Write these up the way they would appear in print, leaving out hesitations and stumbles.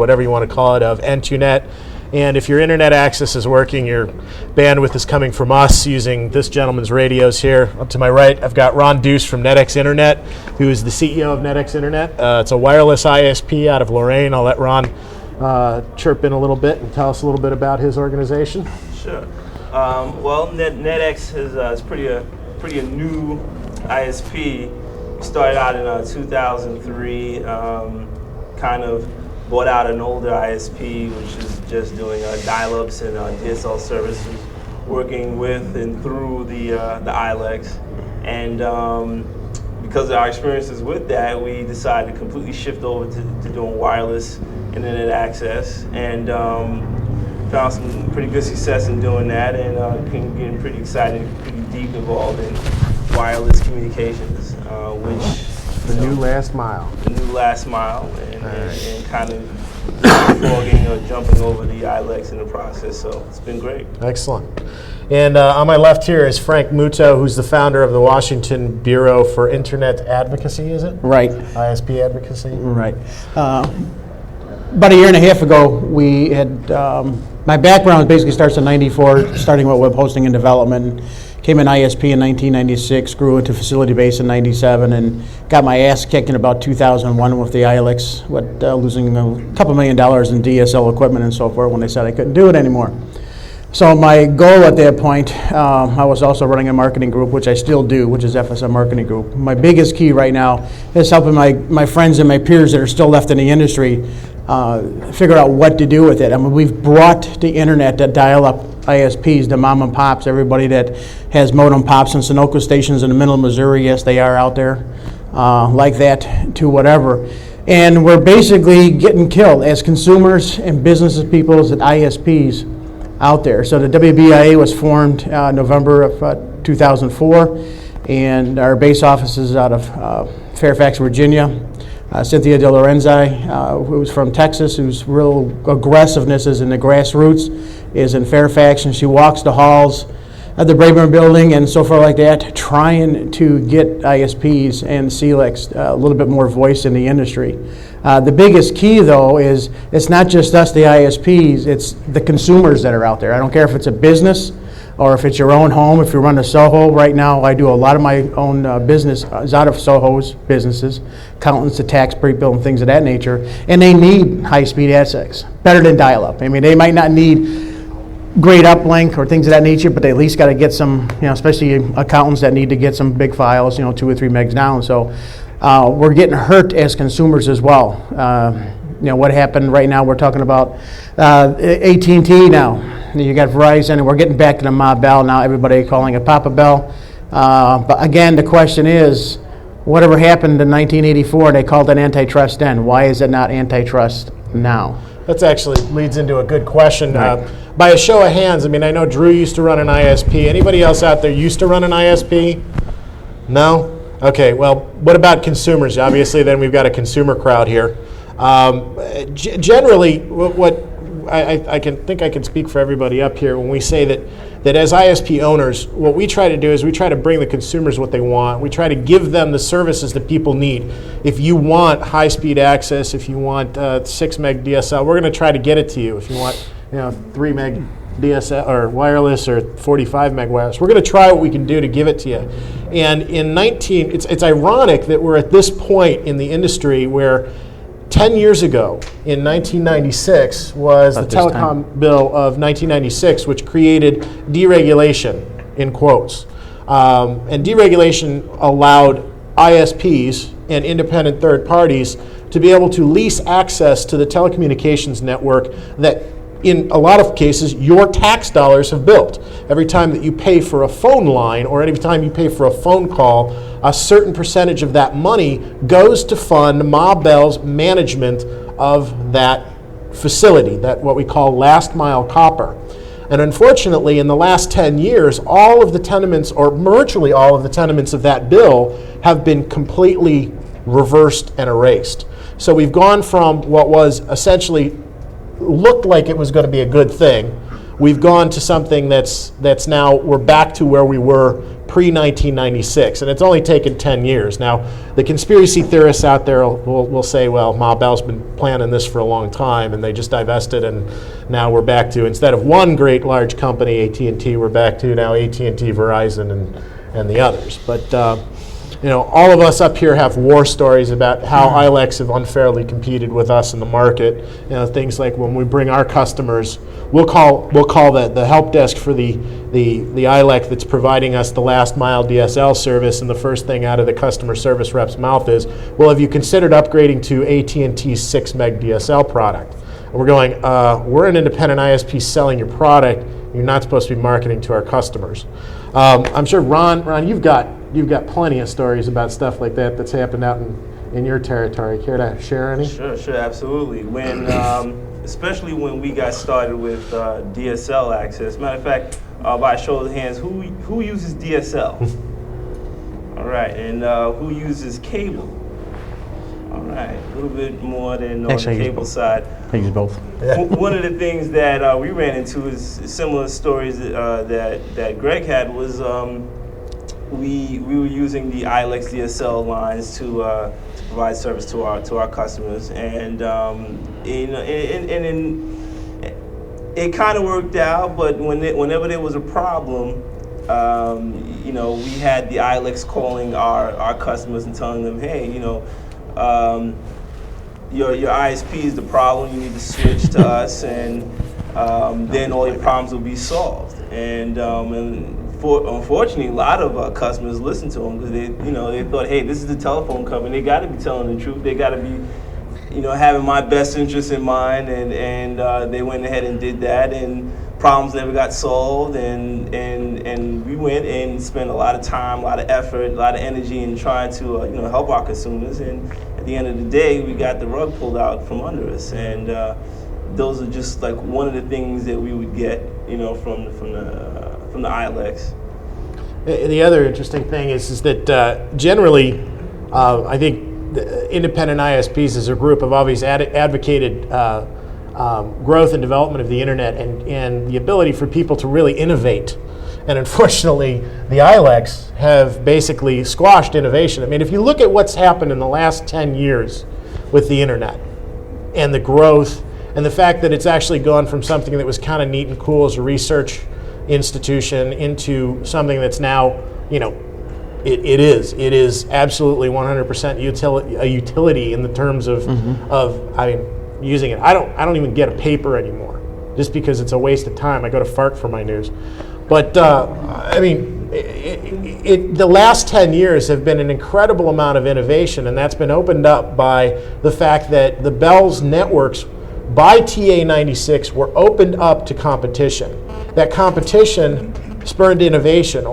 whatever you want to call it, of N2Net. And if your internet access is working, your bandwidth is coming from us using this gentleman's radios here. Up to my right, I've got Ron Deuce from NetX Internet, who is the CEO of NetX Internet. It's a wireless ISP out of Lorraine. I'll let Ron chirp in a little bit and tell us a little bit about his organization. Sure. Well, NetX is pretty a new ISP. We started out in 2003, kind of bought out an older ISP, which is just doing dial-ups and DSL services, working with and through the ILECS. And because of our experiences with that, we decided to completely shift over to doing wireless internet access, and found some pretty good success in doing that, and getting pretty excited, pretty deep involved in wireless communications, which the new last mile. The new last mile, and kind of leapfrogging or jumping over the ILECS in the process. So it's been great. Excellent. And on my left here is Frank Muto, who's the founder of the Washington Bureau for Internet Advocacy, is it? Right. ISP Advocacy? Right. About a year and a half ago, we had, my background basically starts in '94, starting with web hosting and development. Came in ISP in 1996, grew into facility base in '97, and got my ass kicked in about 2001 with the ILECS, losing a couple $1 million in DSL equipment and so forth when they said I couldn't do it anymore. So my goal at that point, I was also running a marketing group, which I still do, which is FSM Marketing Group. My biggest key right now is helping my friends and my peers that are still left in the industry figure out what to do with it. I mean, we've brought the internet to dial-up ISPs, the mom and pops, everybody that has modem pops and Sunoco stations in the middle of Missouri, yes, they are out there, like that, to whatever. And we're basically getting killed as consumers and businesses people as ISPs out there. So the WBIA was formed November of 2004, and our base office is out of Fairfax, Virginia. Cynthia De Lorenzi, who's from Texas, whose real aggressiveness is in the grassroots, is in Fairfax, and she walks the halls of the Braeburn building and so forth like that, trying to get ISPs and CLECs a little bit more voice in the industry. The biggest key, though, is it's not just us, the ISPs, it's the consumers that are out there. I don't care if it's a business or if it's your own home. If you run a Soho, right now I do a lot of my own business is out of Soho's businesses, accountants to tax pre-bill and things of that nature, and they need high-speed access, better than dial-up. I mean, they might not need great uplink or things of that nature, but they at least got to get some, especially accountants that need to get some big files, 2 or 3 megs down. So we're getting hurt as consumers as well. What happened right now, we're talking about AT&T now. You got Verizon, and we're getting back to the Ma Bell now, everybody calling it Papa Bell. But again, the question is, whatever happened in 1984, they called it antitrust then. Why is it not antitrust now? That actually leads into a good question. Right. By a show of hands, I mean, I know Drew used to run an ISP. Anybody else out there used to run an ISP? No? Okay, well, what about consumers? Obviously, then we've got a consumer crowd here. Generally, what I can speak for everybody up here when we say that as ISP owners, what we try to do is we try to bring the consumers what they want. We try to give them the services that people need. If you want high-speed access, if you want 6 meg DSL, we're going to try to get it to you. If you want 3 meg DSL or wireless or 45 meg wireless, we're going to try what we can do to give it to you. And it's ironic that we're at this point in the industry where 10 years ago, in 1996, was the Telecom Bill of 1996, which created deregulation, in quotes. And deregulation allowed ISPs and independent third parties to be able to lease access to the telecommunications network that, in a lot of cases, your tax dollars have built. Every time that you pay for a phone line or every time you pay for a phone call, a certain percentage of that money goes to fund Ma Bell's management of that facility, that what we call last mile copper. And unfortunately, in the last 10 years, all of the tenements, or virtually all of the tenements of that bill, have been completely reversed and erased. So we've gone from what was essentially looked like it was going to be a good thing, we've gone to something that's now, we're back to where we were pre-1996, and it's only taken 10 years. Now, the conspiracy theorists out there will say, well, Ma Bell's been planning this for a long time, and they just divested, and now we're back to, instead of one great large company, AT&T, we're back to now AT&T, Verizon, and the others. But all of us up here have war stories about how ILECs have unfairly competed with us in the market. Things like when we bring our customers, we'll call the help desk for the ILEC that's providing us the last mile DSL service, and the first thing out of the customer service rep's mouth is, well, have you considered upgrading to AT&T's 6 meg DSL product? And we're going, we're an independent ISP selling your product. You're not supposed to be marketing to our customers. I'm sure, Ron, you've got plenty of stories about stuff like that that's happened out in your territory. Care to share any? Sure, absolutely. When, especially when we got started with DSL access. Matter of fact, by a show of hands, who uses DSL? All right, and who uses cable? All right, a little bit more than on the cable side. I use both. One of the things that we ran into is similar stories that Greg had was we were using the ILECS DSL lines to provide service to our customers, and it kind of worked out. But whenever there was a problem, we had the ILECS calling our customers and telling them, hey, your ISP is the problem. You need to switch to us, and then all your problems will be solved. And unfortunately, a lot of customers listened to them because they thought, hey, this is the telephone company. They got to be telling the truth. They got to be, having my best interest in mind. And they went ahead and did that, and problems never got solved. And we went and spent a lot of time, a lot of effort, a lot of energy in trying to help our consumers. And at the end of the day, we got the rug pulled out from under us. And those are just like one of the things that we would get, from the ILECs. The other interesting thing is that generally, I think the independent ISPs as a group have always advocated growth and development of the internet and the ability for people to really innovate. And unfortunately, the ILECs have basically squashed innovation. I mean, if you look at what's happened in the last 10 years with the internet and the growth and the fact that it's actually gone from something that was kind of neat and cool as a research institution into something that's now, it is absolutely 100% a utility in the terms of using it. I don't even get a paper anymore just because it's a waste of time. I go to FARC for my news. But the last 10 years have been an incredible amount of innovation, and that's been opened up by the fact that the Bell's networks by TA96 were opened up to competition. That competition spurred innovation,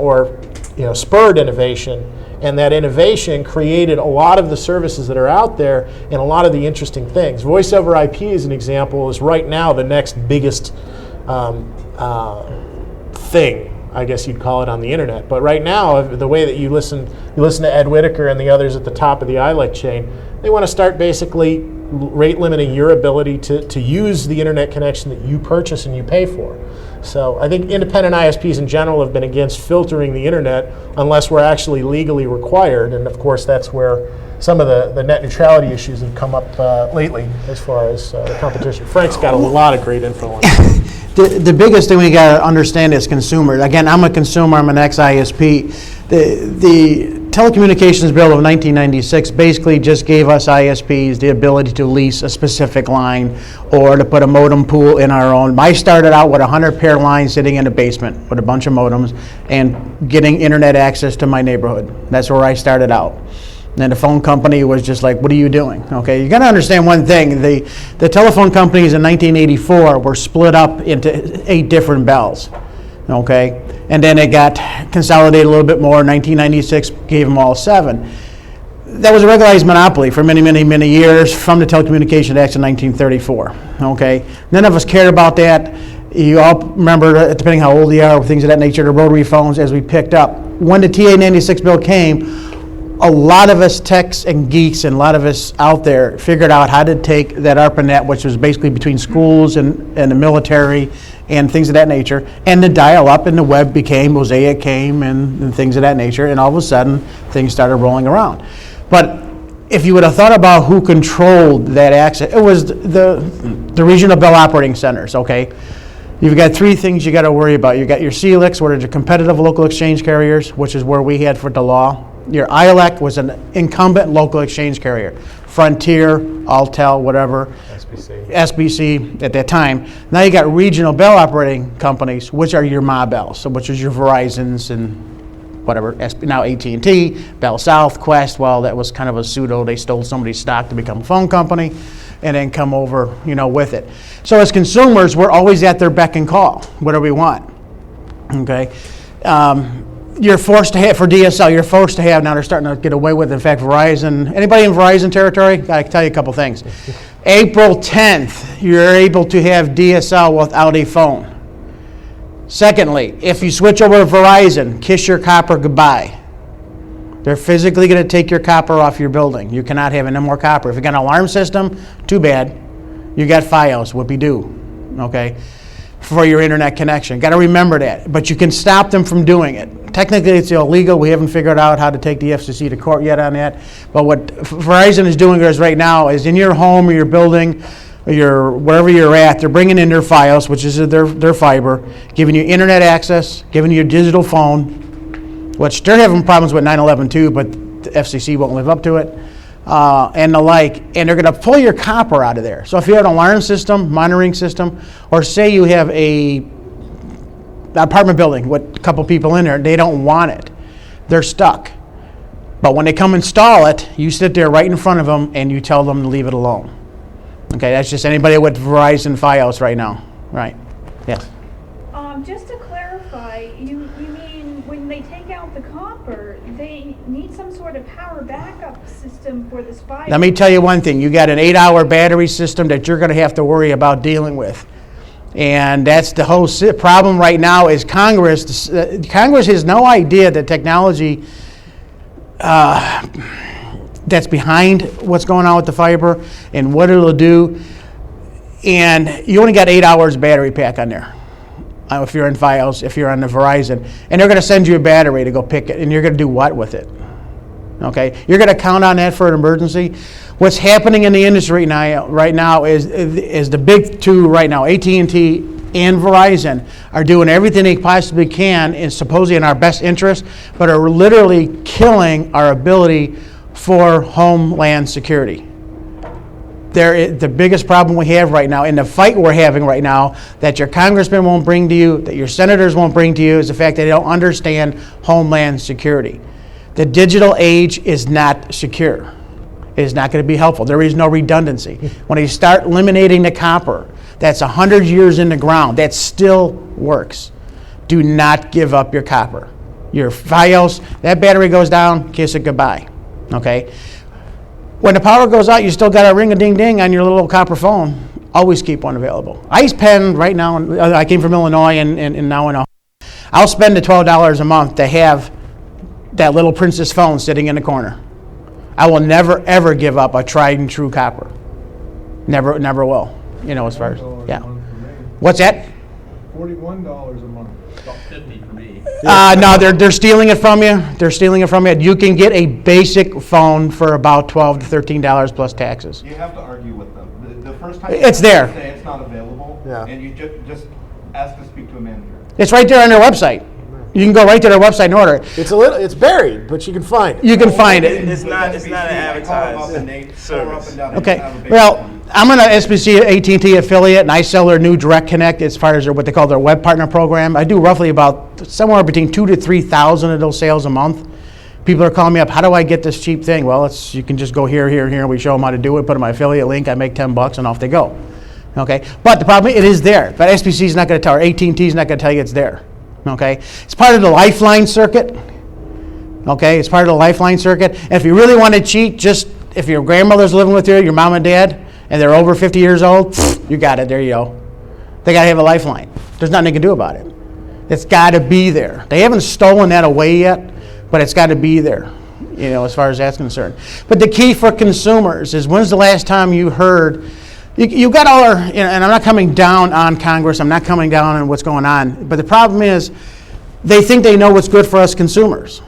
and that innovation created a lot of the services that are out there and a lot of the interesting things. Voice over IP, as an example, is right now the next biggest thing, I guess you'd call it, on the internet. But right now, the way that you listen to Ed Whitaker and the others at the top of the ILEC chain, they want to start basically rate limiting your ability to use the internet connection that you purchase and you pay for. So I think independent ISPs in general have been against filtering the internet unless we're actually legally required, and of course that's where some of the net neutrality issues have come up lately as far as the competition. Frank's got a lot of great info on that. The biggest thing we got to understand as consumers, again, I'm a consumer, I'm an ex-ISP. The Telecommunications Bill of 1996 basically just gave us ISPs the ability to lease a specific line or to put a modem pool in our own. I started out with 100 pair lines sitting in a basement with a bunch of modems and getting internet access to my neighborhood. That's where I started out. And the phone company was just like, what are you doing? Okay, you got to understand one thing. The telephone companies in 1984 were split up into 8 different Bells. Okay, and then it got consolidated a little bit more. 1996 gave them all 7. That was a regularized monopoly for many, many, many years from the Telecommunications Act of 1934. Okay, none of us cared about that. You all remember, depending how old you are, things of that nature, the rotary phones as we picked up. When the TA96 bill came, a lot of us techs and geeks and a lot of us out there figured out how to take that ARPANET, which was basically between schools and the military and things of that nature, and the dial-up and the web became, Mosaic came and things of that nature, and all of a sudden things started rolling around. But if you would have thought about who controlled that access, it was the regional Bell operating centers, okay? You've got three things you got to worry about. You've got your CLECs, where they're competitive local exchange carriers, which is where we had for the law. Your ILEC was an incumbent local exchange carrier. Frontier, Altel, whatever. SBC at that time. Now you got regional Bell operating companies, which are your Ma Bells, so which is your Verizons and whatever, now AT&T, Bell South, Quest. Well, that was kind of a pseudo. They stole somebody's stock to become a phone company and then come over, with it. So as consumers, we're always at their beck and call. What do we want? Okay. You're forced to have, for DSL, you're forced to have, now they're starting to get away with it. In fact, Verizon, anybody in Verizon territory? I can tell you a couple things. April 10th, you're able to have DSL without a phone. Secondly, if you switch over to Verizon, kiss your copper goodbye. They're physically going to take your copper off your building. You cannot have any more copper. If you got an alarm system, too bad. You got FiOS, whoopee-doo, okay, for your internet connection. Got to remember that. But you can stop them from doing it. Technically, it's illegal. We haven't figured out how to take the FCC to court yet on that. But what Verizon is doing right now is in your home or your building, or wherever you're at, they're bringing in their FiOS, which is their fiber, giving you internet access, giving you your digital phone, which they're having problems with 9/11 too, but the FCC won't live up to it, and the like. And they're going to pull your copper out of there. So if you have an alarm system, monitoring system, or say you have an apartment building with a couple people in there, they don't want it. They're stuck. But when they come install it, you sit there right in front of them and you tell them to leave it alone. Okay, that's just anybody with Verizon FiOS right now. Right. Yes. Just to clarify, you mean when they take out the copper, they need some sort of power backup system for this fiber? Let me tell you one thing. You got an 8-hour battery system that you're going to have to worry about dealing with. And that's the whole problem right now is Congress. Congress has no idea the technology that's behind what's going on with the fiber and what it'll do. And you only got 8 hours battery pack on there. If you're in FiOS, if you're on the Verizon. And they're going to send you a battery to go pick it. And you're going to do what with it? Okay? You're going to count on that for an emergency. What's happening in the industry right now is the big two right now, AT&T and Verizon, are doing everything they possibly can, is supposedly in our best interest, but are literally killing our ability for homeland security. The biggest problem we have right now, and the fight we're having right now, that your congressman won't bring to you, that your senators won't bring to you, is the fact that they don't understand homeland security. The digital age is not secure. It is not going to be helpful. There is no redundancy. When you start eliminating the copper, that's 100 years in the ground. That still works. Do not give up your copper. Your FiOS, that battery goes down, kiss it goodbye. Okay? When the power goes out, you still got a ring-a-ding-ding on your little copper phone. Always keep one available. I spend right now, I came from Illinois and now in Ohio, I'll spend the $12 a month to have that little Princess phone sitting in the corner. I will never, ever give up a tried and true copper. Never will. As far as, yeah. What's that? $41 a month. About 50 for me. No, they're stealing it from you. They're stealing it from you. You can get a basic phone for about $12 to $13 plus taxes. You have to argue with them. The first time It's there. you say it's not available, Yeah. and you just ask to speak to a manager. It's right there on their website. You can go right to their website and order it. It's buried, but you can find it. You can find it. It's not an advertised service. Okay. Well, I'm an SBC AT&T affiliate, and I sell their new Direct Connect as far as what they call their web partner program. I do roughly about somewhere between 2,000 to 3,000 of those sales a month. People are calling me up, how do I get this cheap thing? Well, you can just go here. We show them how to do it, put in my affiliate link, I make $10, and off they go. Okay. But the problem, it is there. But SBC is not going to tell, or AT&T is not going to tell you it's there. Okay. It's part of the Lifeline circuit. Okay. It's part of the Lifeline circuit. And if you really want to cheat, just if your grandmother's living with you, your mom and dad, and they're over 50 years old, you got it. There you go. They got to have a Lifeline. There's nothing they can do about it. It's got to be there. They haven't stolen that away yet, but it's got to be there. as far as that's concerned. But the key for consumers is, when's the last time you heard, you got all our, and I'm not coming down on Congress, I'm not coming down on what's going on, but the problem is, they think they know what's good for us consumers,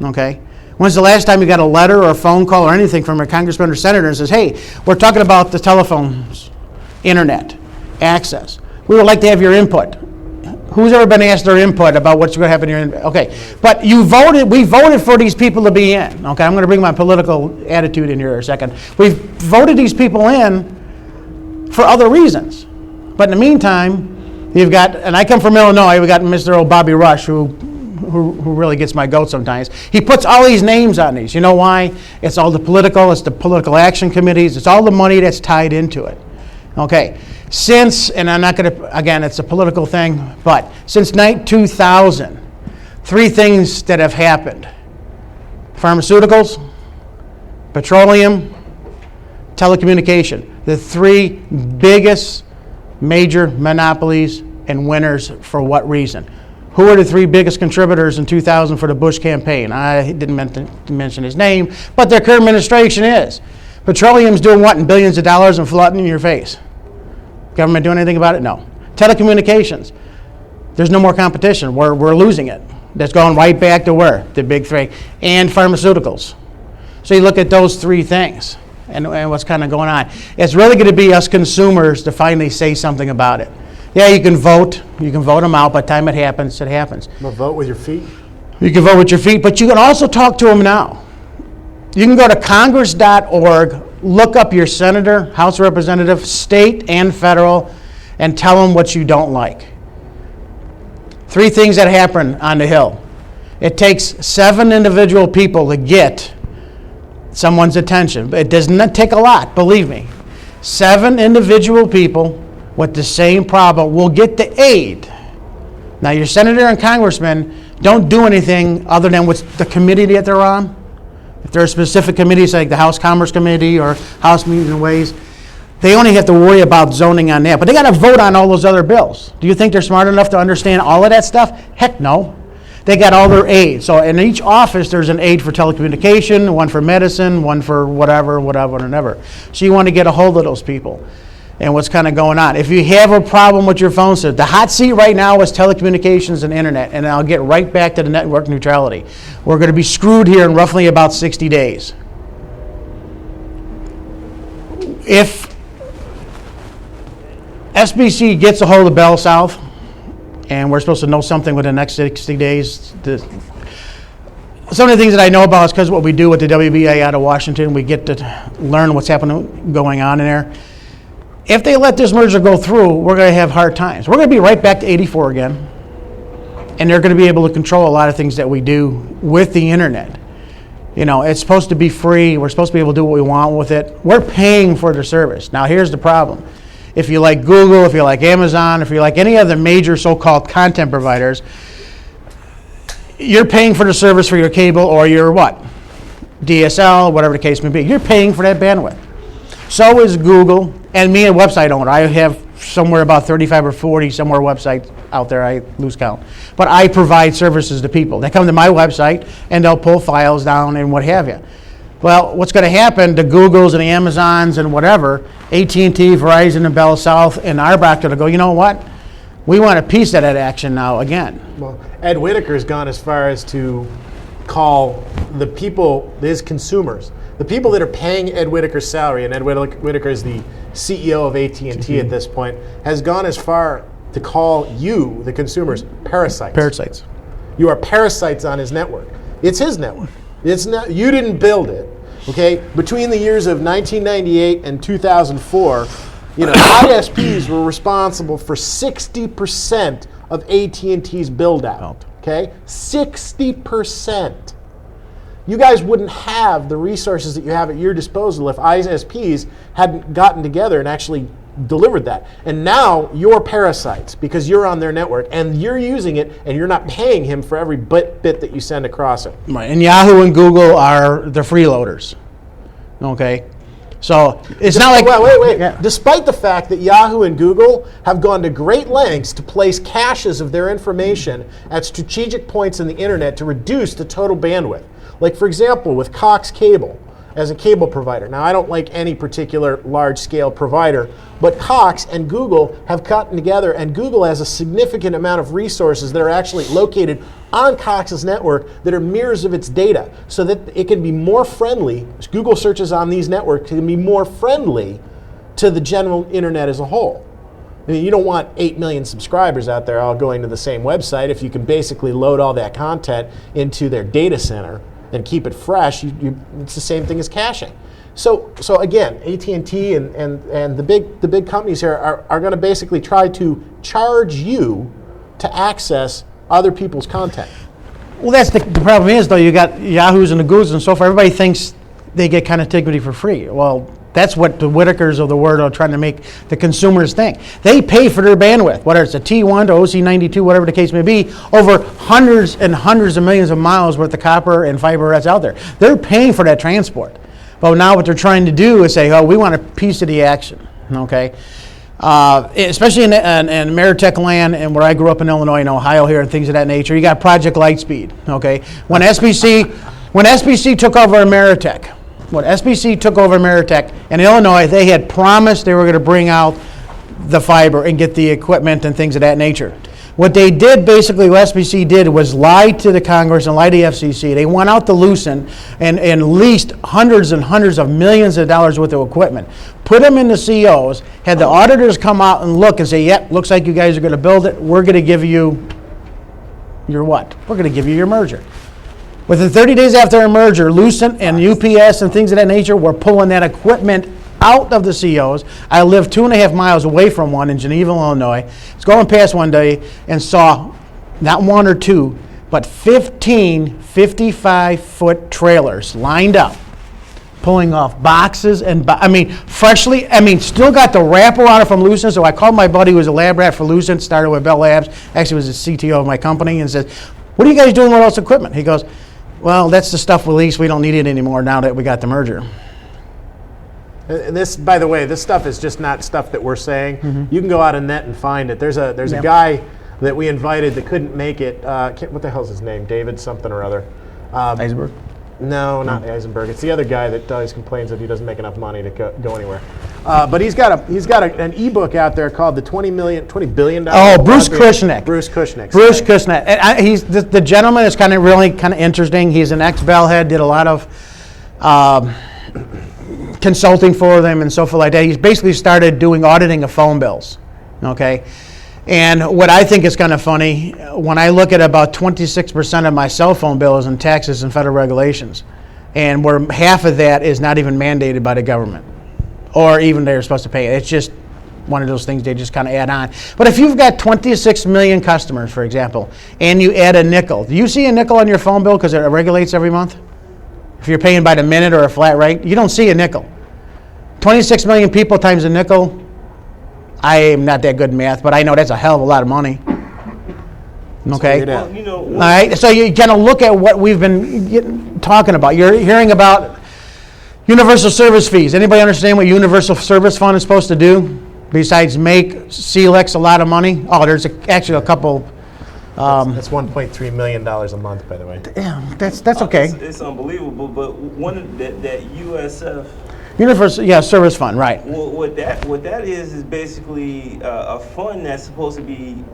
okay? When's the last time you got a letter or a phone call or anything from a congressman or senator and says, hey, we're talking about the telephones, internet, access. We would like to have your input. Who's ever been asked their input about what's going to happen here? Okay, but we voted for these people to be in. Okay, I'm going to bring my political attitude in here a second. We've voted these people in for other reasons. But in the meantime, you've got, and I come from Illinois, we've got Mr. old Bobby Rush, who really gets my goat sometimes. He puts all these names on these. You know why? It's all the political action committees, it's all the money that's tied into it. Okay, and I'm not going to, again, it's a political thing, but since 2000, 3 things that have happened: pharmaceuticals, petroleum, telecommunication. The 3 biggest major monopolies and winners. For what reason? Who are the 3 biggest contributors in 2000 for the Bush campaign? I didn't mention his name, but their current administration is. Petroleum's doing what in billions of dollars and flooding in your face? Government doing anything about it? No. Telecommunications. There's no more competition. We're losing it. That's going right back to where? The big 3. And pharmaceuticals. So you look at those 3 things and what's kind of going on. It's really going to be us consumers to finally say something about it. Yeah, you can vote. You can vote them out. By the time it happens, it happens. Well, vote with your feet. You can vote with your feet, but you can also talk to them now. You can go to congress.org, look up your senator, House representative, state and federal, and tell them what you don't like. 3 things that happen on the Hill. It takes 7 individual people to get someone's attention. It does not take a lot, believe me. 7 individual people with the same problem will get the aid. Now, your senator and congressman don't do anything other than what's the committee that they're on. If there are specific committees like the House Commerce Committee or House Means and Ways, they only have to worry about zoning on that. But they got to vote on all those other bills. Do you think they're smart enough to understand all of that stuff? Heck no. They got all their aid. So in each office, there's an aid for telecommunication, one for medicine, one for whatever. So you want to get a hold of those people and what's kind of going on. If you have a problem with your phone system, the hot seat right now is telecommunications and internet, and I'll get right back to the network neutrality. We're going to be screwed here in roughly about 60 days. If SBC gets a hold of Bell South, and we're supposed to know something within the next 60 days, some of the things that I know about is because of what we do with the WBA out of Washington. We get to learn what's happening, going on in there. If they let this merger go through, we're going to have hard times. We're going to be right back to 84 again. And they're going to be able to control a lot of things that we do with the internet. You know, it's supposed to be free. We're supposed to be able to do what we want with it. We're paying for the service. Now, here's the problem. If you like Google, if you like Amazon, if you like any of the major so-called content providers, you're paying for the service for your cable or your what? DSL, whatever the case may be. You're paying for that bandwidth. So is Google, and me, a website owner. I have somewhere about 35 or 40 somewhere websites out there. I lose count. But I provide services to people. They come to my website, and they'll pull files down and what have you. Well, what's going to happen to Googles and the Amazons and whatever, AT&T, Verizon, and Bell South, and RBOCS will go, you know what? We want a piece of that action now again. Well, Ed Whittaker's gone as far as to call the people, his consumers, the people that are paying Ed Whittaker's salary, and Ed Whittaker is the CEO of AT&T at this point, has gone as far to call you, the consumers, parasites. Parasites. You are parasites on his network. It's his network. It's not. You didn't build it. Okay. Between the years of 1998 and 2004, ISPs were responsible for 60% of AT&T's build out. Okay, 60%. You guys wouldn't have the resources that you have at your disposal if ISPs hadn't gotten together and actually delivered that. And now you're parasites because you're on their network and you're using it and you're not paying him for every bit that you send across it. Right, and Yahoo and Google are the freeloaders. Okay, so it's not like... Wait. Yeah. Despite the fact that Yahoo and Google have gone to great lengths to place caches of their information at strategic points in the internet to reduce the total bandwidth. Like, for example, with Cox Cable, as a cable provider. Now, I don't like any particular large-scale provider, but Cox and Google have gotten together, and Google has a significant amount of resources that are actually located on Cox's network that are mirrors of its data, so that it can be more friendly. Google searches on these networks can be more friendly to the general internet as a whole. I mean, you don't want 8 million subscribers out there all going to the same website. If you can basically load all that content into their data center and keep it fresh, it's the same thing as caching. So again, AT&T and the big companies here are going to basically try to charge you to access other people's content. Well, that's the problem is, though, you got Yahoos and the Googles and so forth. Everybody thinks they get connectivity for free. Well, that's what the Whitakers of the world are trying to make the consumers think. They pay for their bandwidth, whether it's a T1 to OC92, whatever the case may be, over hundreds and hundreds of millions of miles worth of copper and fiber that's out there. They're paying for that transport. But now what they're trying to do is say, oh, we want a piece of the action, okay? Especially in Ameritech land and where I grew up in Illinois and Ohio here and things of that nature, you got Project Lightspeed, okay? When SBC took over Ameritech, in Illinois, they had promised they were going to bring out the fiber and get the equipment and things of that nature. What they did, basically, what SBC did was lie to the Congress and lie to the FCC. They went out to Lucent and leased hundreds and hundreds of millions of dollars worth of equipment, put them in the COs, had the auditors come out and look and say, yep, looks like you guys are going to build it. We're going to give you your what? We're going to give you your merger. Within 30 days after our merger, Lucent and UPS and things of that nature were pulling that equipment out of the COs. I live 2.5 miles away from one in Geneva, Illinois. I was going past one day and saw not one or two, but 15 55-foot trailers lined up, pulling off boxes and, still got the wrapper on it from Lucent. So I called my buddy who was a lab rat for Lucent, started with Bell Labs, actually was the CTO of my company, and said, what are you guys doing with all this equipment? He goes, well, that's the stuff we leased. We don't need it anymore now that we got the merger. And this, by the way, this stuff is just not stuff that we're saying. Mm-hmm. You can go out on net and find it. There's a guy that we invited that couldn't make it. What the hell's his name? David something or other. Eisenberg? No, not Eisenberg. It's the other guy that always complains that he doesn't make enough money to go anywhere. But he's got an ebook out there called the $20 billion. Oh, Bruce Kushnick. Bruce Kushnick. Bruce Kushnick. And he's the gentleman is kind of interesting. He's an ex-Bellhead, did a lot of consulting for them and so forth like that. He's basically started doing auditing of phone bills. Okay. And what I think is kind of funny, when I look at about 26% of my cell phone bills and taxes and federal regulations, and where half of that is not even mandated by the government, or even they're supposed to pay it. It's just one of those things they just kind of add on. But if you've got 26 million customers, for example, and you add a nickel, do you see a nickel on your phone bill because it regulates every month? If you're paying by the minute or a flat rate, you don't see a nickel. 26 million people times a nickel, I am not that good in math, but I know that's a hell of a lot of money. Okay? Well, All right, so you kind of look at what we've been talking about. You're hearing about universal service fees. Anybody understand what universal service fund is supposed to do besides make ILECs a lot of money? Oh, there's actually a couple. That's $1.3 million a month, by the way. Yeah, that's okay. It's unbelievable, but one of that USF. Universal, service fund, right. Well, what that is basically a fund that's supposed to be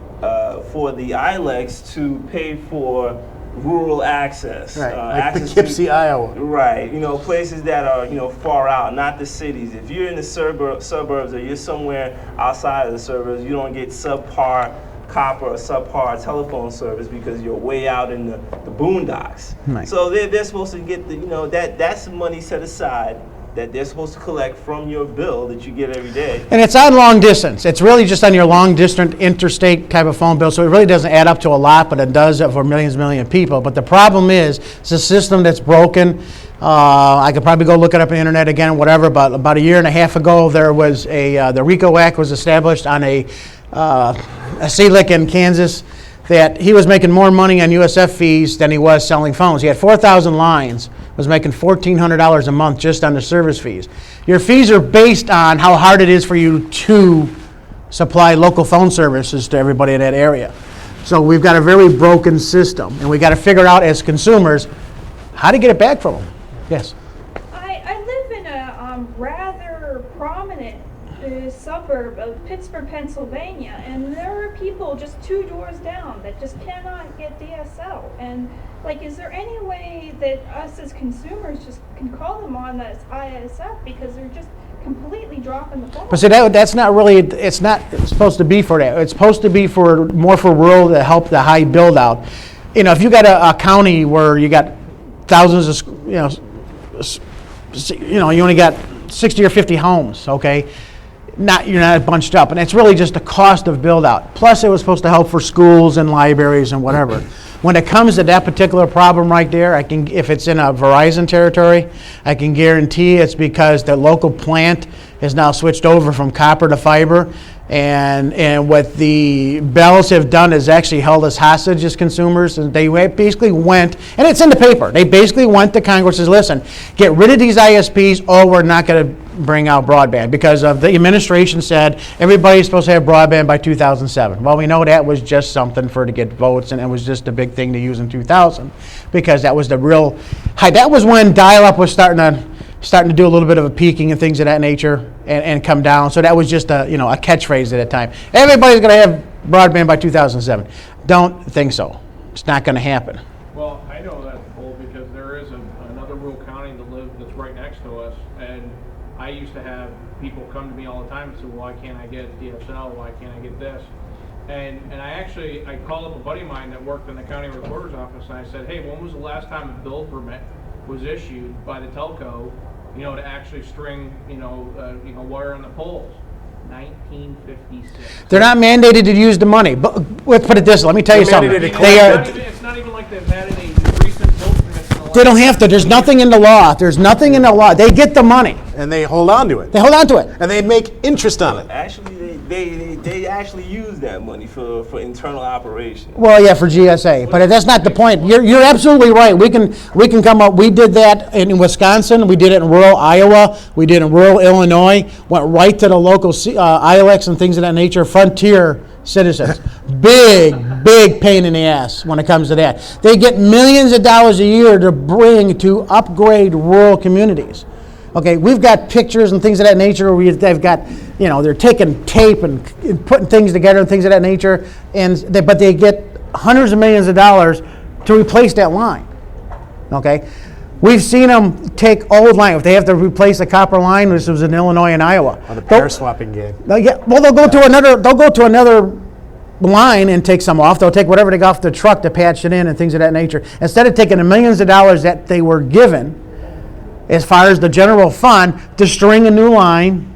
for the ILECs to pay for rural access. Right, like access Poughkeepsie, Iowa. Right, places that are far out, not the cities. If you're in the suburbs or you're somewhere outside of the suburbs, you don't get subpar copper or subpar telephone service because you're way out in the boondocks. Right. So they're supposed to get that's money set aside that they're supposed to collect from your bill that you get every day. And it's on long distance. It's really just on your long distance interstate type of phone bill, so it really doesn't add up to a lot, but it does for millions and millions of people. But the problem is, it's a system that's broken. I could probably go look it up on the internet again, whatever, but about a year and a half ago, there was the RICO Act was established on a CLEC in Kansas that he was making more money on USF fees than he was selling phones. He had 4,000 lines, was making $1,400 a month just on the service fees. Your fees are based on how hard it is for you to supply local phone services to everybody in that area. So we've got a very broken system, and we've got to figure out as consumers, how to get it back from them. Yes. I live in a rather prominent suburb of Pittsburgh, Pennsylvania, and there are people just 2 doors down that just cannot get DSL. And like, is there any way that us as consumers just can call them on this ISF, because they're just completely dropping the ball? But see, that's not really, it's not supposed to be for that. It's supposed to be for more for rural to help the high build out. You know, if you got a county where you got thousands of, you only got 60 or 50 homes, okay? You're not bunched up, and it's really just the cost of build out. Plus, it was supposed to help for schools and libraries and whatever. When it comes to that particular problem right there, if it's in a Verizon territory, I can guarantee it's because the local plant has now switched over from copper to fiber, and what the Bells have done is actually held us hostage as consumers, and they basically went, and it's in the paper, they basically went to Congress and said, listen, get rid of these ISPs, or we're not going to bring out broadband, because of the administration said everybody's supposed to have broadband by 2007. Well, we know that was just something to get votes, and it was just a big thing to use in 2000, because that was the real high. That was when dial-up was starting to do a little bit of a peaking and things of that nature, and come down. So that was just a catchphrase at that time. Everybody's going to have broadband by 2007. Don't think so. It's not going to happen. Well, I know that's bull, because there is another rural county that's right next to us, and I used to have people come to me all the time and say, why can't I get DSL? Why can't I get this? And I called up a buddy of mine that worked in the county recorder's office, and I said, hey, when was the last time a build permit was issued by the telco, to actually string, wire on the poles? 1956. They're not mandated to use the money. But let's put it this way. Let me tell you something. It's not even like they've added a recent build permit. They don't have to. There's nothing in the law. There's nothing in the law. They get the money. And they hold on to it. They hold on to it. And they make interest on it. Actually, they actually use that money for internal operations. Well, yeah, for GSA, but that's not the point. You're absolutely right. We can come up. We did that in Wisconsin. We did it in rural Iowa. We did it in rural Illinois. Went right to the local ILECs and things of that nature. Frontier citizens. Big pain in the ass when it comes to that. They get millions of dollars a year to bring to upgrade rural communities. Okay, we've got pictures and things of that nature where they've got, they're taking tape and putting things together and things of that nature, but they get hundreds of millions of dollars to replace that line. Okay, we've seen them take old line. If they have to replace a copper line, this was in Illinois and Iowa. On the pair swapping game. Well, they'll go to another line and take some off. They'll take whatever they got off the truck to patch it in and things of that nature. Instead of taking the millions of dollars that they were given as far as the general fund to string a new line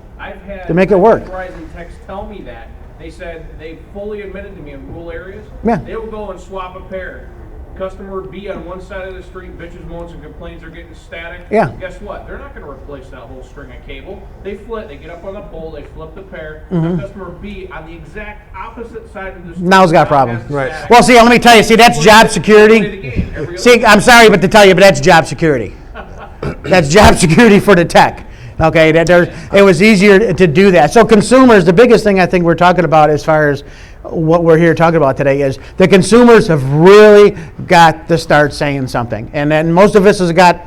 to make it work. Verizon techs tell me that. They said they fully admitted to me in rural areas, Yeah. they will go and swap a pair. Customer B on one side of the street, bitches, moans, and complains they're getting static. Yeah. Guess what? They're not going to replace that whole string of cable. They get up on the pole, they flip the pair. Mm-hmm. The customer B on the exact opposite side of the street. Now's got a now problem. has the Right. static. Well, see, let me tell you, that's job security. Play the game every See, other I'm sorry but to tell you, but that's job security. That's job security for the tech. Okay, it was easier to do that. So consumers, the biggest thing I think we're talking about as far as what we're here talking about today is the consumers have really got to start saying something. And then most of us has got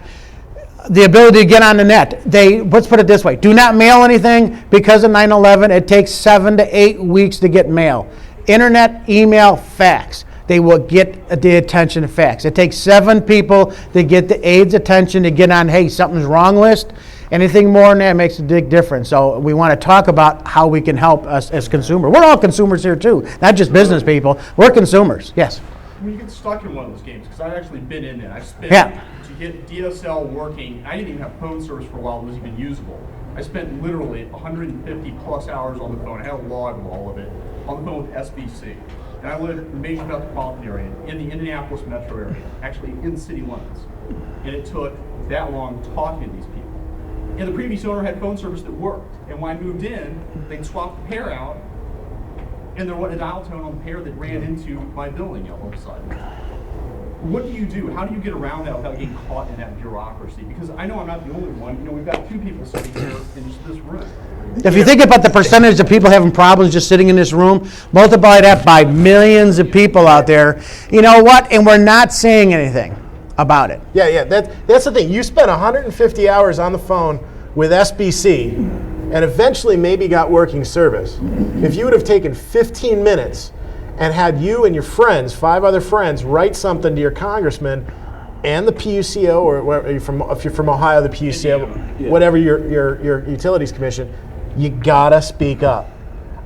the ability to get on the net. Let's put it this way, do not mail anything because of 9/11. It takes 7 to 8 weeks to get mail. Internet, email, fax. They will get the attention of fax. It takes 7 people to get the aide's attention to get on, hey, something's wrong list. Anything more than that makes a big difference. So we want to talk about how we can help us as consumers. We're all consumers here too, not just business people. We're consumers. Yes. When you get stuck in one of those games, because I've actually been in it. I've spent, Yeah. to get DSL working, I didn't even have phone service for a while, it was even usable. I spent literally 150 plus hours on the phone. I had a log of all of it, on the phone with SBC. And I lived in the major metropolitan area, in the Indianapolis metro area, actually in city limits. And it took that long talking to these people. And the previous owner had phone service that worked. And when I moved in, they'd swap the pair out, and there wasn't a dial tone on the pair that ran into my building all of a sudden. What do you do? How do you get around that without getting caught in that bureaucracy? Because I know I'm not the only one. We've got 2 people sitting here in just this room. If you think about the percentage of people having problems just sitting in this room, multiply that by millions of people out there, you know what? And we're not saying anything. about it. Yeah, that's the thing. You spent 150 hours on the phone with SBC and eventually maybe got working service. If you would have taken 15 minutes and had you and your friends, 5 other friends, write something to your congressman and the PUCO, or if you're from Ohio, the PUCO, whatever your utilities commission, you gotta speak up.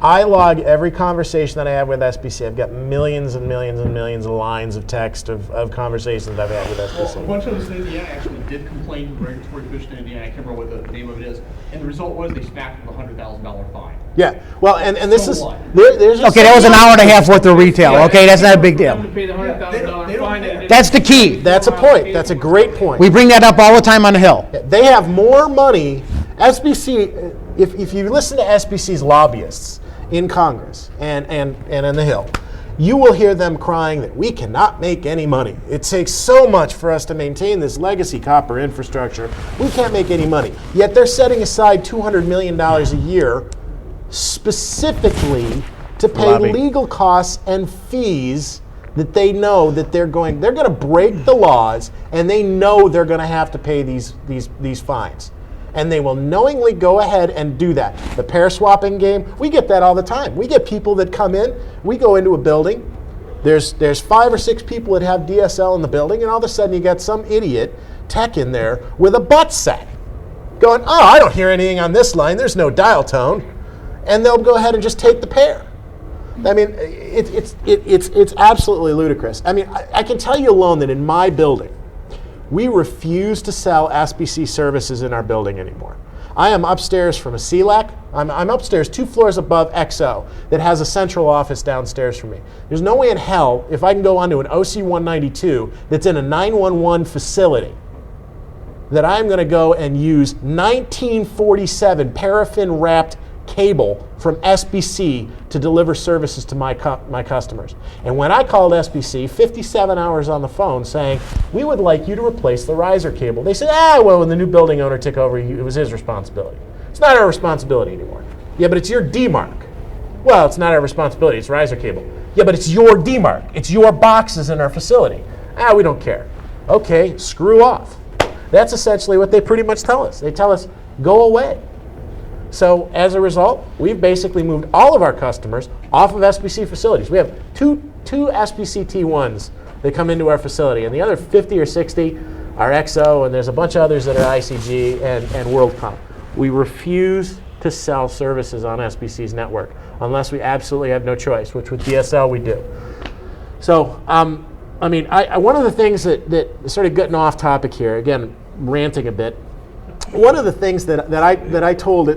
I log every conversation that I have with SBC. I've got millions and millions and millions of lines of text of conversations I've had with SBC. Well, a bunch of us in Indiana actually did complain to the Regulatory Commission in Indiana. I can't remember what the name of it is. And the result was they smacked with a $100,000 fine. Yeah, well, and this So is what? there's just Okay, that was an hour and a half worth of retail. Okay, that's not a big Them to deal. pay the $100,000 fine. and That's the key. That's a point. That's a great point. We bring that up all the time on the Hill. They have more money. SBC, if you listen to SBC's lobbyists in Congress and in the Hill, you will hear them crying that we cannot make any money. It takes so much for us to maintain this legacy copper infrastructure. We can't make any money. Yet they're setting aside $200 million a year specifically to pay Lobby. legal costs and fees that they know that they're going to break the laws, and they know they're going to have to pay these fines. And they will knowingly go ahead and do that. The pair swapping game, we get that all the time. We get people that come in, we go into a building, there's 5 or 6 people that have DSL in the building, and all of a sudden you got some idiot tech in there with a butt set going, oh, I don't hear anything on this line, there's no dial tone. And they'll go ahead and just take the pair. I mean, it's absolutely ludicrous. I mean, I can tell you alone that in my building, we refuse to sell SBC services in our building anymore. I am upstairs from a CLEC. I'm upstairs 2 floors above XO that has a central office downstairs from me. There's no way in hell if I can go onto an OC 192 that's in a 911 facility that I'm going to go and use 1947 paraffin wrapped cable from SBC to deliver services to my customers. And when I called SBC, 57 hours on the phone saying, we would like you to replace the riser cable. They said, well, when the new building owner took over, it was his responsibility. It's not our responsibility anymore. Yeah, but it's your DMARC. Well, it's not our responsibility, it's riser cable. Yeah, but it's your DMARC. It's your boxes in our facility. We don't care. Okay, screw off. That's essentially what they pretty much tell us. They tell us, go away. So as a result, we've basically moved all of our customers off of SBC facilities. We have two SBC T1s that come into our facility, and the other 50 or 60 are XO, and there's a bunch of others that are ICG and WorldCom. We refuse to sell services on SBC's network unless we absolutely have no choice, which with DSL we do. So, I mean, one of the things that sort of getting off topic here, again, ranting a bit, one of the things that I told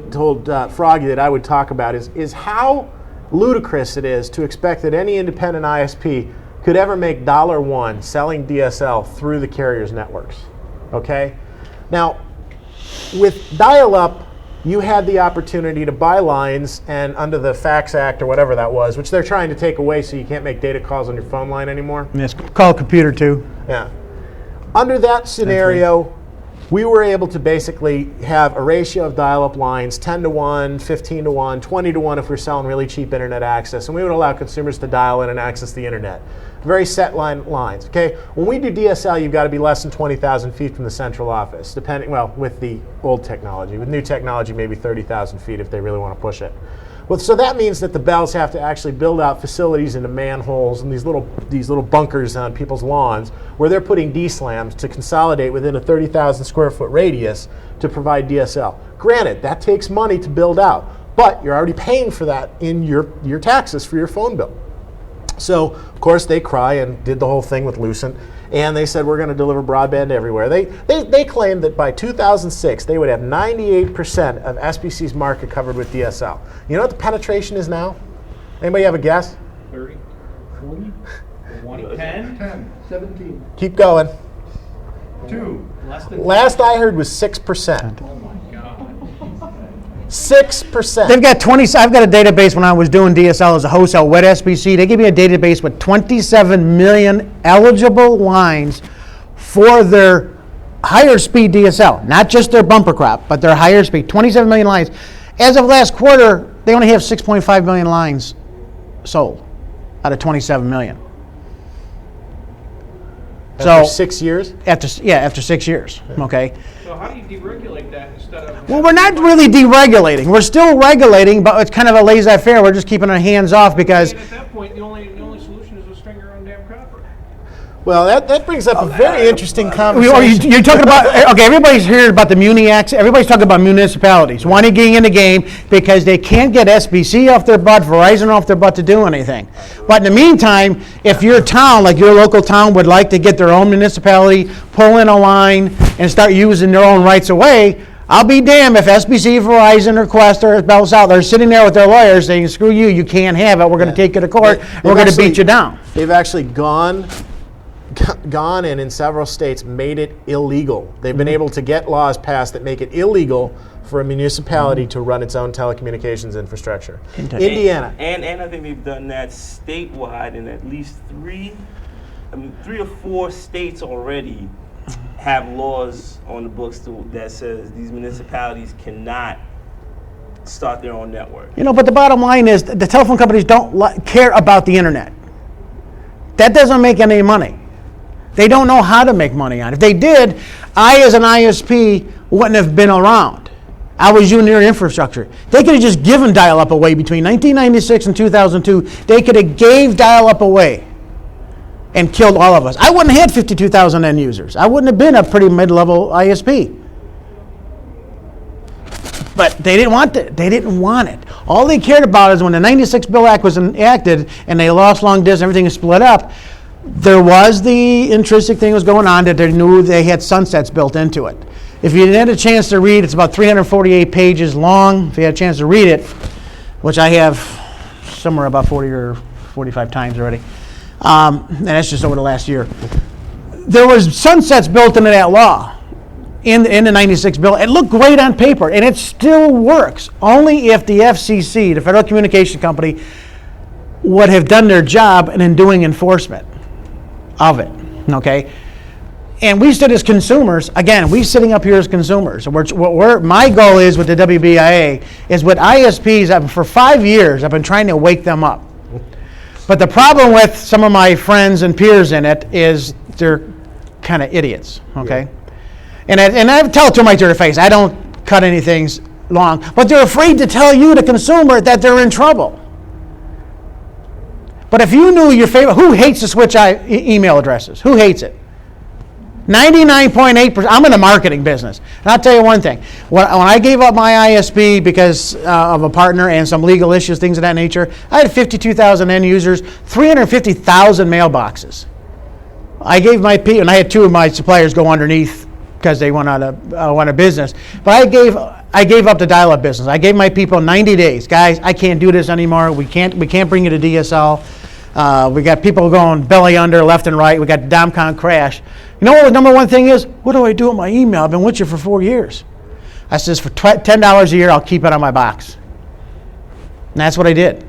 Froggy that I would talk about is how ludicrous it is to expect that any independent ISP could ever make $1 selling DSL through the carrier's networks. Okay? Now, with dial-up, you had the opportunity to buy lines, and under the Fax Act or whatever that was, which they're trying to take away so you can't make data calls on your phone line anymore. And it's called computer too. Yeah. Under that scenario, we were able to basically have a ratio of dial-up lines, 10 to 1, 15 to 1, 20 to 1 if we're selling really cheap internet access, and we would allow consumers to dial in and access the internet. Very set lines, okay? When we do DSL, you've got to be less than 20,000 feet from the central office, depending, well, with the old technology. With new technology, maybe 30,000 feet if they really want to push it. Well, so that means that the bells have to actually build out facilities into manholes and these little bunkers on people's lawns where they're putting D-slams to consolidate within a 30,000 square foot radius to provide DSL. Granted, that takes money to build out, but you're already paying for that in your taxes for your phone bill. So, of course, they cry and did the whole thing with Lucent, and they said we're going to deliver broadband everywhere. They claimed that by 2006 they would have 98% of SBC's market covered with DSL. You know what the penetration is now? Anybody have a guess? 30, 40, 20, 10, 10, 17, Keep going. 2. less than Last I heard was 6%. Oh my God. 6%. They've got I've got a database when I was doing DSL as a wholesale wet SBC. They give me a database with 27 million eligible lines for their higher speed DSL, not just their bumper crop, but their higher speed, 27 million lines. As of last quarter, they only have 6.5 million lines sold out of 27 million. After 6 years? After 6 years, okay? So how do you deregulate that instead of? Well, we're not really deregulating. We're still regulating, but it's kind of a laissez-faire. We're just keeping our hands off because... And at that point, the only solution is to string around damn copper. Well, that brings up a very interesting You're conversation. talking about, okay, everybody's heard about the muni acts. Everybody's talking about municipalities wanting to get in the game because they can't get SBC off their butt, Verizon off their butt to do anything. But in the meantime, if your town, like your local town, would like to get their own municipality, pull in a line, and start using their own rights away, I'll be damned if SBC, Verizon, or Quest, or Bell South, they're sitting there with their lawyers saying, screw you, you can't have it, we're going to take you to court, and we're going to beat you down. They've actually gone and in several states made it illegal. They've been able to get laws passed that make it illegal for a municipality to run its own telecommunications infrastructure. Indiana. And I think they've done that statewide in at least 3 or 4 states already have laws on the books that says these municipalities cannot start their own network. But the bottom line is the telephone companies don't care about the internet. That doesn't make any money. They don't know how to make money on it. If they did, I as an ISP wouldn't have been around. I was using their infrastructure. They could have just given dial-up away between 1996 and 2002. They could have gave dial-up away and killed all of us. I wouldn't have had 52,000 end users. I wouldn't have been a pretty mid-level ISP. But they didn't want it. They didn't want it. All they cared about is when the 96 Bill Act was enacted and they lost long distance, everything was split up, there was the intrinsic thing was going on that they knew they had sunsets built into it. If you had a chance to read, it's about 348 pages long. If you had a chance to read it, which I have somewhere about 40 or 45 times already, and that's just over the last year, there was sunsets built into that law in the 96 bill. It looked great on paper, and it still works, only if the FCC, the Federal Communication Company, would have done their job in doing enforcement of it, okay? And we stood as consumers, again, we sitting up here as consumers. My goal is with the WBIA is with ISPs, for 5 years, I've been trying to wake them up. But the problem with some of my friends and peers in it is they're kind of idiots, okay? Yeah. And I tell it to them right to their face, I don't cut anything long, but they're afraid to tell you, the consumer, that they're in trouble. But if you knew your favorite, who hates to switch email addresses? Who hates it? 99.8%. I'm in the marketing business. And I'll tell you one thing. When I gave up my ISP because of a partner and some legal issues, things of that nature, I had 52,000 end users, 350,000 mailboxes. I gave my people, and I had 2 of my suppliers go underneath because they went out of business. But I gave up the dial-up business. I gave my people 90 days. Guys, I can't do this anymore. We can't bring you to DSL. We got people going belly under, left and right. We got DOMCON crash. You know what the number one thing is? What do I do with my email? I've been with you for 4 years. I says, for $10 a year, I'll keep it on my box. And that's what I did.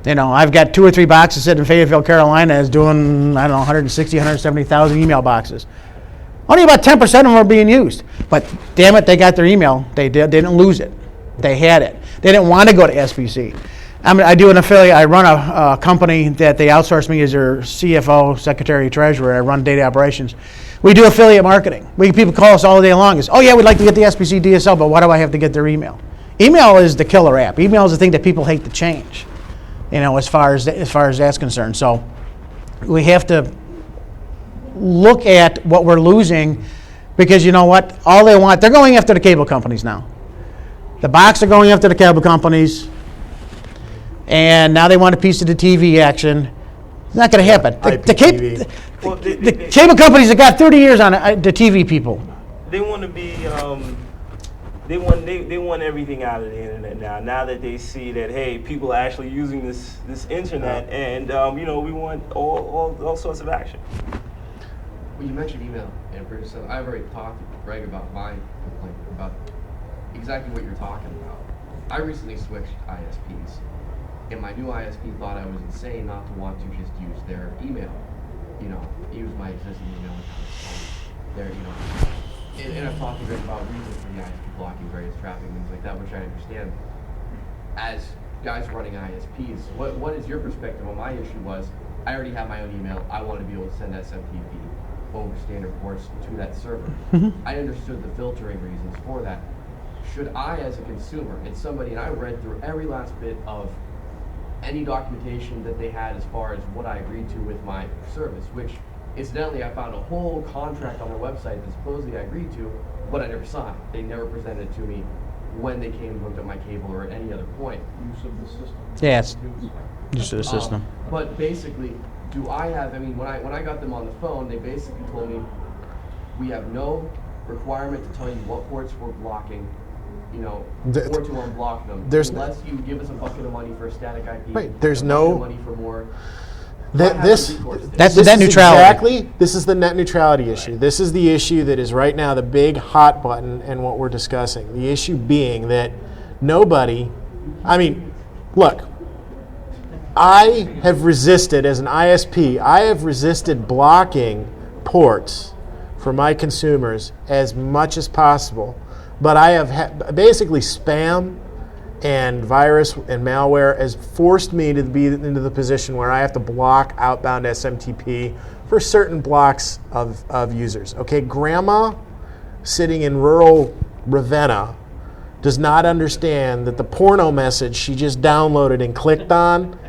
I've got 2 or 3 boxes sitting in Fayetteville, Carolina, is doing, 160, 170,000 email boxes. Only about 10% of them are being used. But damn it, they got their email. They didn't lose it. They had it. They didn't want to go to SBC. I do an affiliate. I run a company that they outsource me as their CFO, secretary, treasurer. I run data operations. We do affiliate marketing. People call us all day long. Oh yeah, we'd like to get the SBC DSL, but why do I have to get their email? Email is the killer app. Email is the thing that people hate to change. As far as that's concerned. So we have to look at what we're losing, because you know what? All they want, they're going after the cable companies now. The box are going after the cable companies. And now they want a piece of the TV action. It's not going to happen. The cable companies have got 30 years on it, the TV people. They want to be, they want everything out of the internet now. Now that they see that, hey, people are actually using this internet, and we want all sorts of action. Well, you mentioned email, and so I've already talked to Greg about my complaint about exactly what you're talking about. I recently switched ISPs. And my new ISP thought I was insane not to want to just use their email. Use my existing email account. And I've talked to Greg about reasons for the ISP blocking various traffic, things like that, which I understand. As guys running ISPs, what is your perspective on my issue was, I already have my own email, I want to be able to send SMTP over standard ports to that server. I understood the filtering reasons for that. Should I, as a consumer, and somebody, and I read through every last bit of any documentation that they had as far as what I agreed to with my service, which incidentally I found a whole contract on their website that supposedly I agreed to, but I never signed. They never presented it to me when they came and hooked up my cable or at any other point. Use of the system. Yes, use of the system. But basically, do I have, I mean, when I got them on the phone, they basically told me, we have no requirement to tell you what ports we're blocking, you know, or to unblock them, unless you give us a bucket of money for a static IP. Right, there's a no- bucket of money for more. This That's the net is neutrality. Exactly. This is the net neutrality issue. This is the issue that is right now the big hot button and what we're discussing. The issue being that nobody, I mean, look, I have resisted as an ISP, I have resisted blocking ports for my consumers as much as possible. But I have basically spam and virus and malware has forced me to be into the position where I have to block outbound SMTP for certain blocks of users. Okay, grandma sitting in rural Ravenna does not understand that the porno message she just downloaded and clicked on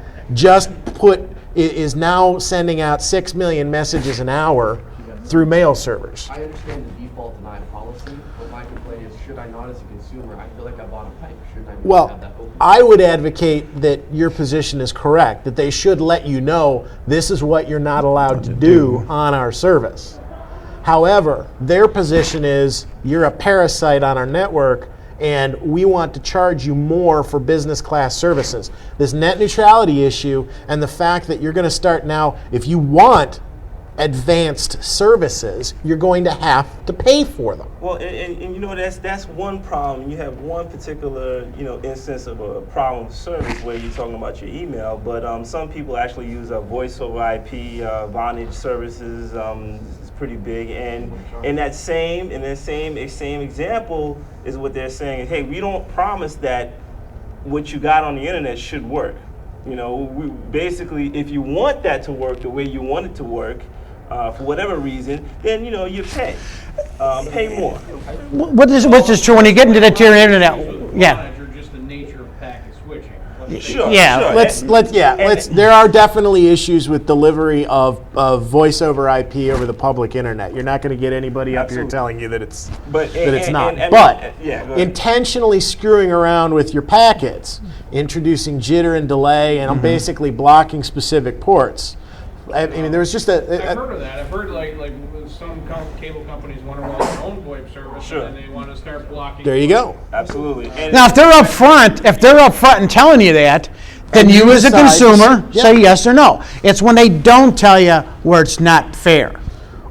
is now sending out 6 million messages an hour through mail servers. I understand the default deny policy, but my complaint is, should I not, as a consumer, I feel like I bought a pipe, shouldn't I have Well, that open? I would advocate that your position is correct, that they should let you know this is what you're not allowed to do on our service. However, their position is you're a parasite on our network and we want to charge you more for business class services. This net neutrality issue and the fact that you're going to start now, if you want advanced services, you're going to have to pay for them. Well, and you know, that's one problem. You have one particular, instance of a problem with service where you're talking about your email, but some people actually use voice over IP, Vonage services. It's pretty big, and in that same example is what they're saying. Hey, we don't promise that what you got on the internet should work. We basically, if you want that to work the way you want it to work, for whatever reason, then you pay more. What's true when you get into the tier internet? Yeah. Or just the nature of packet switching. Sure. Yeah, Sure. There are definitely issues with delivery of voice over IP over the public internet. You're not going to get anybody up here telling you that it's not. But intentionally screwing around with your packets, introducing jitter and delay, and basically blocking specific ports. I mean, there was just I've heard of that. I've heard like some cable companies want to run their own VoIP service, Sure. and they want to start blocking. There you go. Absolutely. And Now, if they're up front and telling you that, then you as a decide- consumer Yeah. say yes or no. It's when they don't tell you where it's not fair.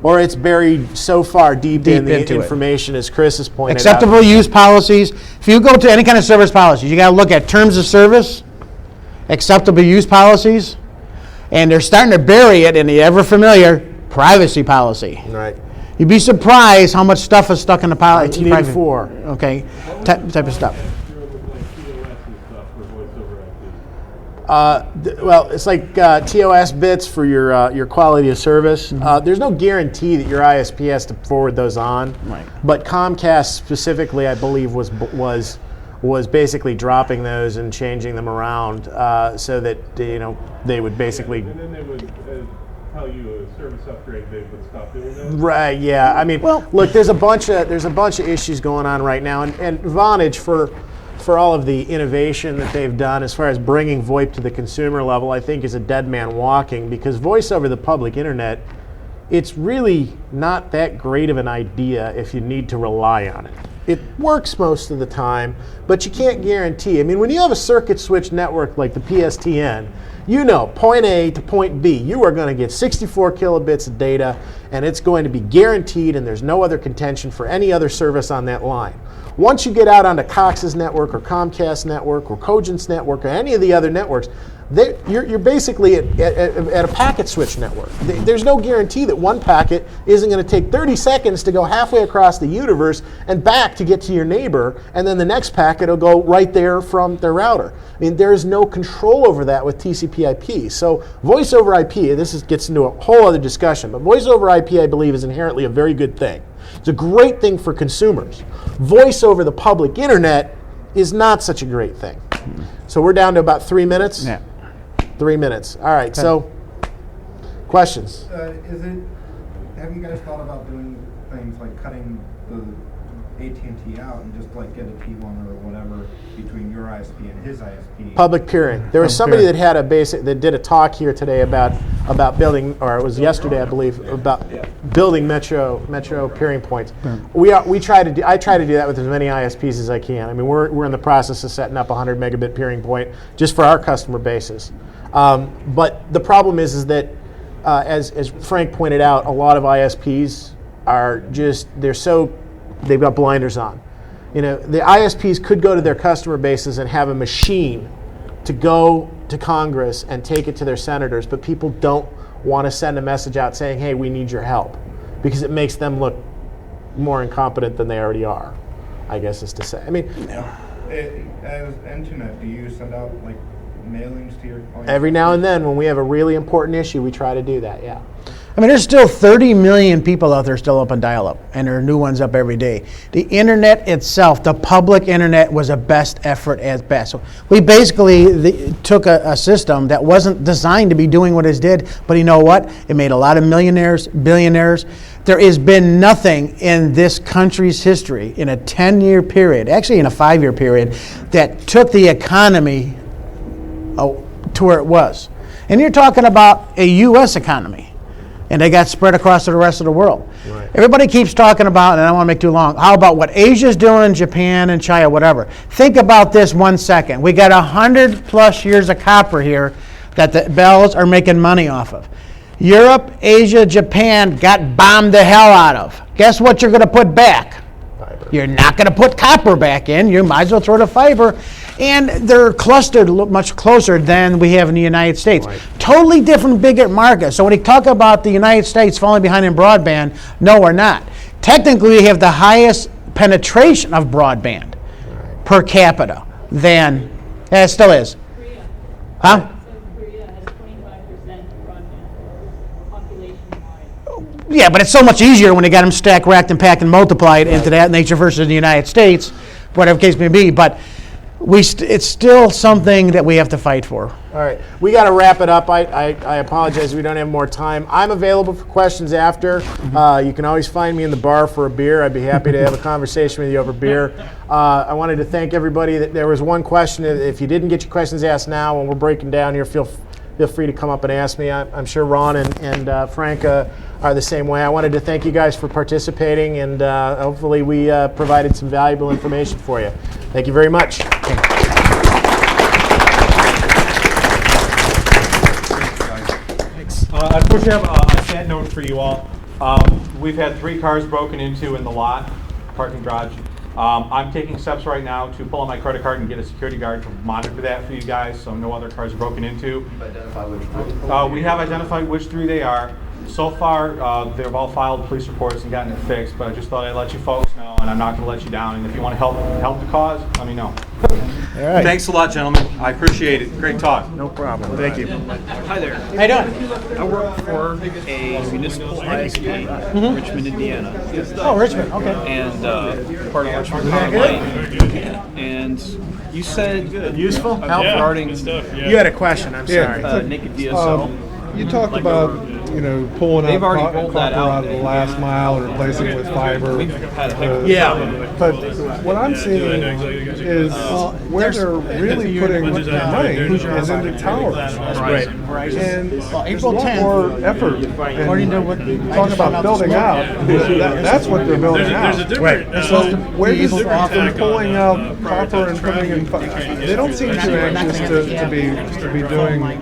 Or it's buried so far deep in the into it. information, as Chris has pointed out. Acceptable use policies. If you go to any kind of service policies, you got to look at terms of service, acceptable use policies, and they're starting to bury it in the ever familiar privacy policy. Right. You'd be surprised how much stuff is stuck in the policy. 1984. Okay, type of stuff. Well, it's like TOS bits for your quality of service. There's no guarantee that your ISP has to forward those on. Right. But Comcast specifically, I believe, was basically dropping those and changing them around so that they would basically. And then they would tell you a service upgrade, they would stop doing that. Right. Yeah. I mean, look, there's a bunch of issues going on right now, and Vonage for all of the innovation that they've done as far as bringing VoIP to the consumer level, I think is a dead man walking, because voice over the public internet, it's really not that great of an idea if you need to rely on it. It works most of the time, but you can't guarantee. I mean, when you have a circuit switch network like the PSTN, You know, point A to point B, you are going to get 64 kilobits of data, and it's going to be guaranteed, and there's no other contention for any other service on that line. Once you get out onto Cox's network or Comcast network or Cogent's network or any of the other networks, you're basically at a packet switch network. There's no guarantee that one packet isn't going to take 30 seconds to go halfway across the universe and back to get to your neighbor, and then the next packet will go right there from their router. I mean, there is no control over that with TCP/IP. So voice over IP, gets into a whole other discussion, but voice over IP, I believe, is inherently a very good thing. It's a great thing for consumers. Voice over the public internet is not such a great thing. So we're down to about 3 minutes? Yeah. 3 minutes. All right, so questions? Have you guys thought about doing things like cutting the AT&T out and just like get a T1 or whatever between your ISP and his ISP? Public peering. There was somebody that had that did a talk here today about building, or it was yesterday, I believe, about building metro peering points. I try to do that with as many ISPs as I can. I mean, we're in the process of setting up a 100 megabit peering point just for our customer bases. But the problem is that as Frank pointed out, a lot of ISPs are they've got blinders on. You know, the ISPs could go to their customer bases and have a machine to go to Congress and take it to their senators, but people don't want to send a message out saying, hey, we need your help, because it makes them look more incompetent than they already are, I guess is to say. I mean, as Internet, do you send out like mailings to your clients? Every now and then when we have a really important issue, we try to do that, yeah. I mean, there's still 30 million people out there still up on dial-up, and there are new ones up every day. The internet itself, the public internet, was a best effort at best. So we basically took a system that wasn't designed to be doing what it did, but you know what? It made a lot of millionaires, billionaires. There has been nothing in this country's history in a 10-year period, actually in a 5-year period, that took the economy to where it was. And you're talking about a U.S. economy. And they got spread across to the rest of the world. Right. Everybody keeps talking about, and I don't want to make too long, how about what Asia's doing, Japan and China, whatever. Think about this 1 second. We got 100+ years of copper here that the bells are making money off of. Europe, Asia, Japan got bombed the hell out of. Guess what you're going to put back? Fiber. You're not going to put copper back in. You might as well throw the fiber. And they're clustered much closer than we have in the United States. Right. Totally different, bigger market. So when you talk about the United States falling behind in broadband, no, we're not. Technically, we have the highest penetration of broadband per capita than, it still is. Korea. Huh? Korea has 25% broadband population-wide. Yeah, but it's so much easier when they got them stacked, racked, and packed and multiplied into that nature versus the United States, whatever the case may be. But it's still something that we have to fight for. All right, we got to wrap it up. I apologize, we don't have more time. I'm available for questions after. You can always find me in the bar for a beer. I'd be happy to have a conversation with you over beer. I wanted to thank everybody. There was one question. If you didn't get your questions asked now when we're breaking down here, feel free to come up and ask me. I'm sure Ron and Frank are the same way. I wanted to thank you guys for participating, and hopefully we provided some valuable information for you. Thank you very much. Unfortunately, I have a sad note for you all. We've had 3 cars broken into in the lot, parking garage. I'm taking steps right now to pull out my credit card and get a security guard to monitor that for you guys so no other cars are broken into. We have identified which 3 they are. So far, they've all filed police reports and gotten it fixed, but I just thought I'd let you folks know, and I'm not going to let you down. And if you want to help the cause, let me know. All right. Thanks a lot, gentlemen. I appreciate it. Great talk. No problem. Thank you. Hi there. How you doing? I work for a municipal ISP, Richmond, Indiana. Oh, Richmond, okay. And part of Richmond Boehnlein. And you said useful regarding you had a question. I'm sorry. naked DSL. You talked about pulling They've out already rolled that copper out of the last mile and replacing it with fiber. But what I'm seeing is where they're really putting their money is into towers. Right. And there's a April lot 10th, more effort. according to what And talking about building out, that's what they're building out. Right. So where does them pulling out copper and putting in, they don't seem too anxious to be doing